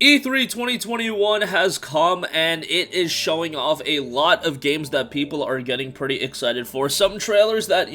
E3 2021 has come, and it is showing off a lot of games that people are getting pretty excited for. Some trailers that,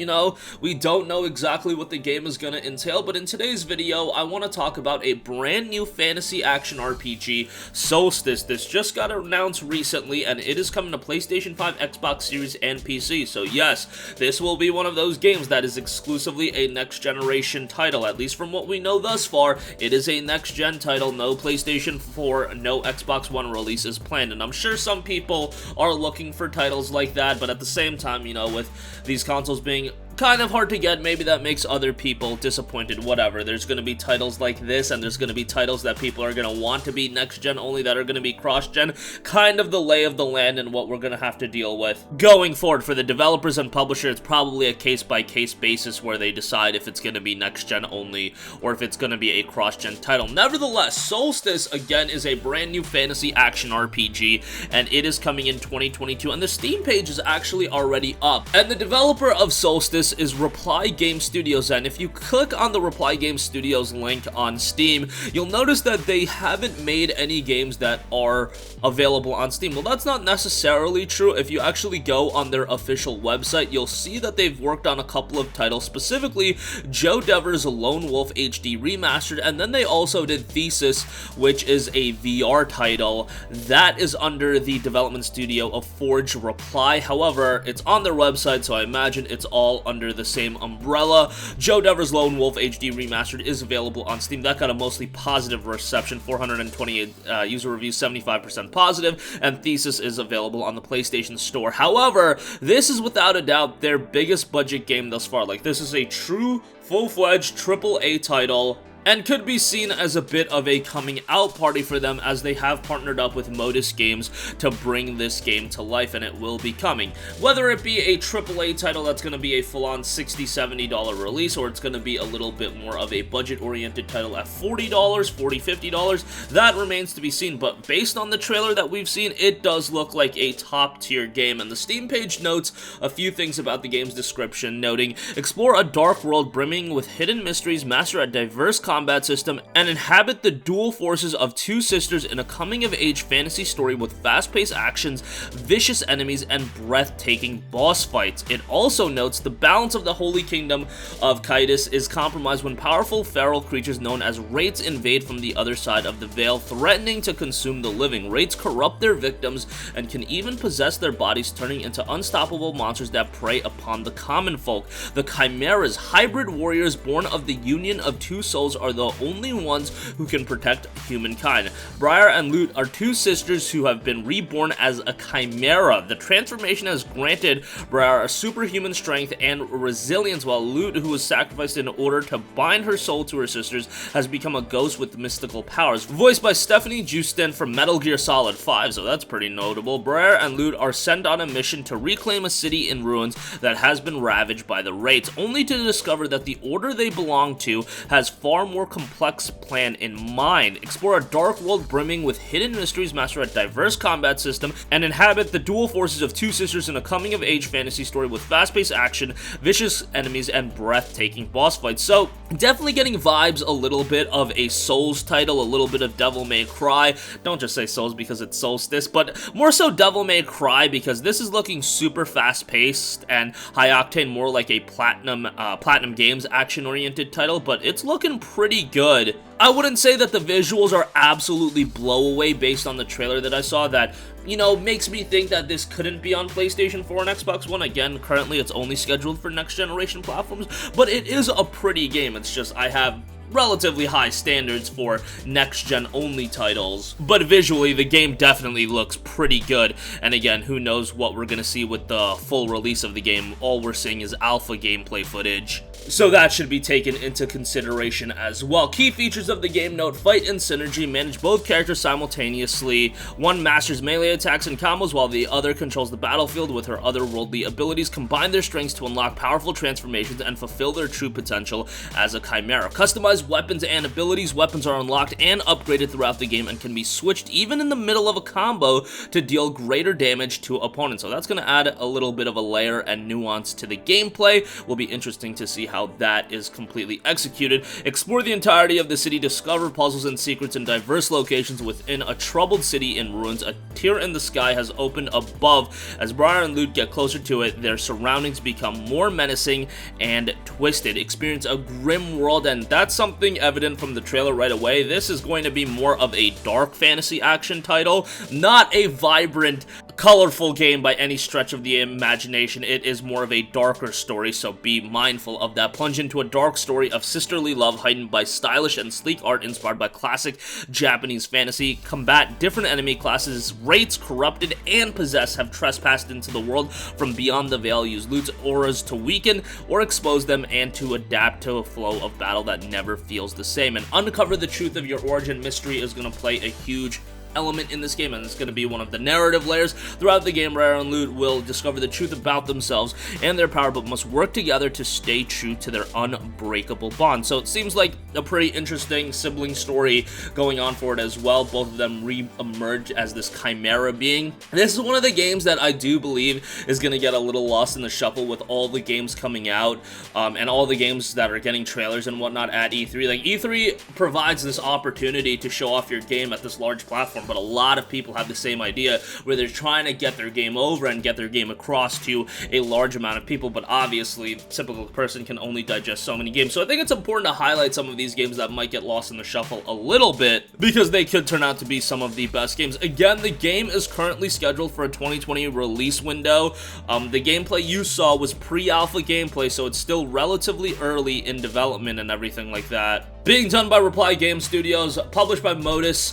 we don't know exactly what the game is gonna entail, but in today's video, I want to talk about a brand new fantasy action RPG, SOULSTICE. This just got announced recently, and it is coming to PlayStation 5, Xbox Series, and PC. So yes, this will be one of those games that is exclusively a next-generation title. At least from what we know thus far, it is a next-gen title, no PlayStation 4, no Xbox One release is planned, and I'm sure some people are looking for titles like that, but at the same time, with these consoles being kind of hard to get, maybe that makes other people disappointed. Whatever, there's going to be titles like this, and there's going to be titles that people are going to want to be next-gen only, that are going to be cross-gen. Kind of the lay of the land and what we're going to have to deal with going forward. For the developers and publishers, it's probably a case-by-case basis where they decide if it's going to be next-gen only or if it's going to be a cross-gen title. Nevertheless, SOULSTICE, again, is a brand new fantasy action RPG, and it is coming in 2022, and the Steam page is actually already up. And the developer of SOULSTICE is Reply Game Studios, and if you click on the Reply Game Studios link on Steam, you'll notice that they haven't made any games that are available on Steam. Well, that's not necessarily true. If you actually go on their official website, you'll see that they've worked on a couple of titles, specifically Joe Dever's Lone Wolf HD Remastered, and then they also did Thesis, which is a VR title that is under the development studio of Forge Reply. However, it's on their website, so I imagine it's all under the same umbrella. Joe Dever's Lone Wolf HD Remastered is available on Steam. That got a mostly positive reception, 428 user reviews, 75% positive, and Thesis is available on the PlayStation Store. However, this is without a doubt their biggest budget game thus far. Like, this is a true, full-fledged AAA title, and could be seen as a bit of a coming out party for them, as they have partnered up with Modus Games to bring this game to life, and it will be coming. Whether it be a AAA title that's going to be a full-on $60, $70 release, or it's going to be a little bit more of a budget-oriented title at $40, $40, $50, that remains to be seen, but based on the trailer that we've seen, it does look like a top-tier game, and the Steam page notes a few things about the game's description, noting, explore a dark world brimming with hidden mysteries, master a diverse combat system, and inhabit the dual forces of two sisters in a coming-of-age fantasy story with fast-paced actions, vicious enemies, and breathtaking boss fights. It also notes the balance of the Holy Kingdom of Kaitis is compromised when powerful feral creatures known as wraiths invade from the other side of the veil, threatening to consume the living. Wraiths corrupt their victims and can even possess their bodies, turning into unstoppable monsters that prey upon the common folk. The Chimeras, hybrid warriors born of the union of two souls, are the only ones who can protect humankind. Briar and Lute are two sisters who have been reborn as a chimera. The transformation has granted Briar a superhuman strength and resilience, while Lute, who was sacrificed in order to bind her soul to her sisters, has become a ghost with mystical powers. Voiced by Stephanie Justin from Metal Gear Solid 5, so that's pretty notable. Briar and Lute are sent on a mission to reclaim a city in ruins that has been ravaged by the Wraiths, only to discover that the order they belong to has far more complex plan in mind. Explore a dark world brimming with hidden mysteries, master a diverse combat system, and inhabit the dual forces of two sisters in a coming-of-age fantasy story with fast-paced action, vicious enemies, and breathtaking boss fights. So, definitely getting vibes a little bit of a Souls title, a little bit of Devil May Cry. Don't just say Souls because it's SOULSTICE, but more so Devil May Cry, because this is looking super fast-paced and high-octane, more like a Platinum Games action-oriented title, but it's looking pretty good. I wouldn't say that the visuals are absolutely blow away based on the trailer that I saw that, makes me think that this couldn't be on PlayStation 4 and Xbox One. Again, currently it's only scheduled for next generation platforms, but it is a pretty game. It's just I have relatively high standards for next-gen only titles, but visually the game definitely looks pretty good, and again, who knows what we're gonna see with the full release of the game. All we're seeing is alpha gameplay footage, so that should be taken into consideration as well. Key features of the game note: fight and synergy, manage both characters simultaneously. One masters melee attacks and combos while the other controls the battlefield with her otherworldly abilities. Combine their strengths to unlock powerful transformations and fulfill their true potential as a chimera. Customize weapons and abilities. Weapons are unlocked and upgraded throughout the game and can be switched even in the middle of a combo to deal greater damage to opponents. So that's going to add a little bit of a layer and nuance to the gameplay. Will be interesting to see how that is completely executed. Explore the entirety of the city, discover puzzles and secrets in diverse locations within a troubled city in ruins. A tear in the sky has opened above. As Briar and Lute get closer to it, their surroundings become more menacing and twisted. Experience a grim world, and that's something evident from the trailer right away. This is going to be more of a dark fantasy action title, not a vibrant, colorful game by any stretch of the imagination. It is more of a darker story, so be mindful of that. Plunge into a dark story of sisterly love heightened by stylish and sleek art inspired by classic Japanese fantasy. Combat different enemy classes. Wraiths, corrupted and possessed, have trespassed into the world from beyond the veil. Use Lute's auras to weaken or expose them and to adapt to a flow of battle that never feels the same. And uncover the truth of your origin. Mystery is going to play a huge element in this game, and it's going to be one of the narrative layers. Throughout the game, Rare and Lute will discover the truth about themselves and their power, but must work together to stay true to their unbreakable bond. So it seems like a pretty interesting sibling story going on for it as well. Both of them re-emerge as this chimera being. This is one of the games that I do believe is going to get a little lost in the shuffle with all the games coming out, and all the games that are getting trailers and whatnot at E3. Like, E3 provides this opportunity to show off your game at this large platform, but a lot of people have the same idea where they're trying to get their game over and get their game across to a large amount of people, but obviously, the typical person can only digest so many games. So I think it's important to highlight some of these games that might get lost in the shuffle a little bit, because they could turn out to be some of the best games. Again, the game is currently scheduled for a 2020 release window. The gameplay you saw was pre-alpha gameplay, so it's still relatively early in development and everything like that. Being done by Reply Game Studios, published by Modus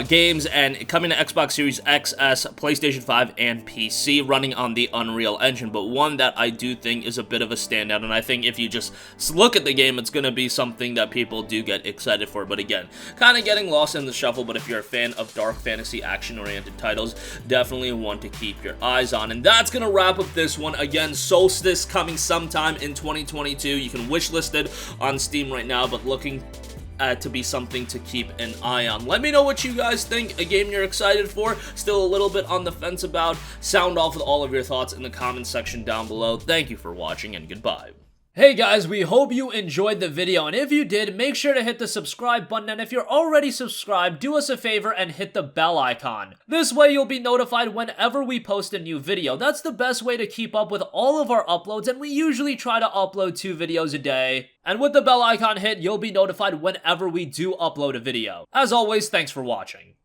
Games, and coming to Xbox Series XS, PlayStation 5, and PC, running on the Unreal Engine. But one that I do think is a bit of a standout, and I think if you just look at the game, it's going to be something that people do get excited for. But again, kind of getting lost in the shuffle, but if you're a fan of dark fantasy action-oriented titles, definitely one to keep your eyes on. And that's going to wrap up this one. Again, Solstice coming sometime in 2022. You can wishlist it on Steam right now, but looking to be something to keep an eye on. Let me know what you guys think. A game you're excited for, still a little bit on the fence about. Sound off with all of your thoughts in the comments section down below. Thank you for watching, and goodbye. Hey guys, we hope you enjoyed the video, and if you did, make sure to hit the subscribe button, and if you're already subscribed, do us a favor and hit the bell icon. This way you'll be notified whenever we post a new video. That's the best way to keep up with all of our uploads, and we usually try to upload 2 videos a day. And with the bell icon hit, you'll be notified whenever we do upload a video. As always, thanks for watching.